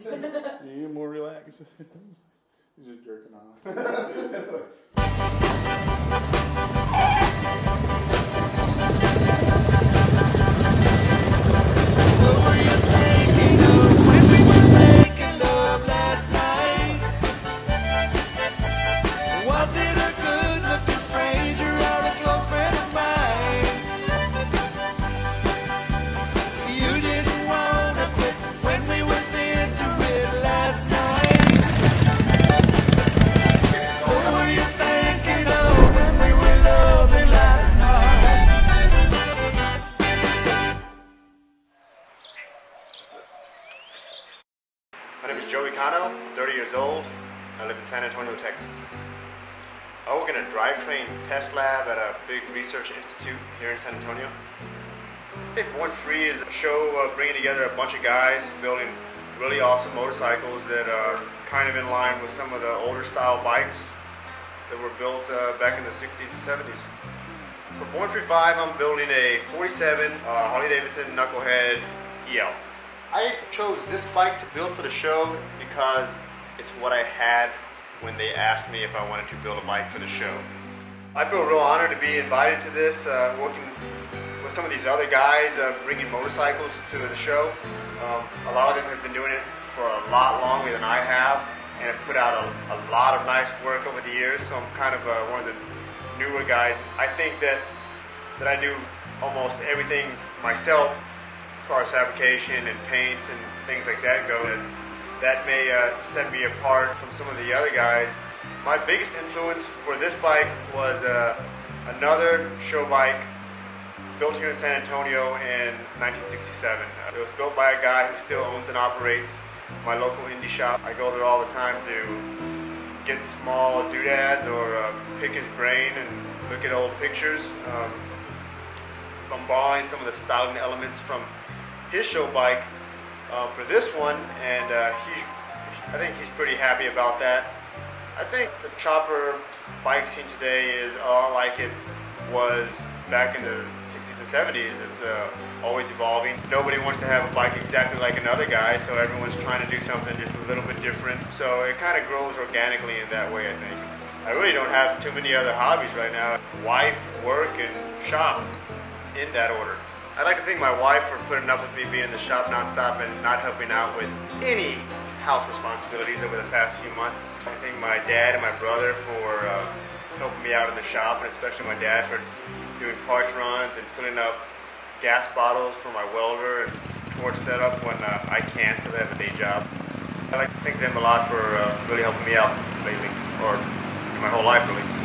You get more relaxed. He's just jerking off. My name is Cano, 30 years old. I live in San Antonio, Texas. I work in a drivetrain test lab at a big research institute here in San Antonio. I'd say Born Free is a show bringing together a bunch of guys building really awesome motorcycles that are kind of in line with some of the older style bikes that were built back in the 60s and 70s. For Born Free 5, I'm building a 47 Harley-Davidson Knucklehead EL. I chose this bike to build for the show because it's what I had when they asked me if I wanted to build a bike for the show. I feel real honored to be invited to this, working with some of these other guys, bringing motorcycles to the show. A lot of them have been doing it for a lot longer than I have, and have put out a lot of nice work over the years, so I'm kind of one of the newer guys. I think that I do almost everything myself as far as fabrication and paint and things like that go. That may set me apart from some of the other guys. My biggest influence for this bike was another show bike built here in San Antonio in 1967. It was built by a guy who still owns and operates my local indie shop. I go there all the time to get small doodads or pick his brain and look at old pictures. I'm borrowing some of the styling elements from his show bike for this one, and I think he's pretty happy about that. I think the chopper bike scene today is a lot like it was back in the 60s and 70s. It's always evolving. Nobody wants to have a bike exactly like another guy, so everyone's trying to do something just a little bit different. So it kind of grows organically in that way, I think. I really don't have too many other hobbies right now. Wife, work, and shop, in that order. I'd like to thank my wife for putting up with me being in the shop nonstop and not helping out with any house responsibilities over the past few months. I thank my dad and my brother for helping me out in the shop, and especially my dad for doing parts runs and filling up gas bottles for my welder and torch setup when I can't because I have a day job. I'd like to thank them a lot for really helping me out lately, or my whole life really.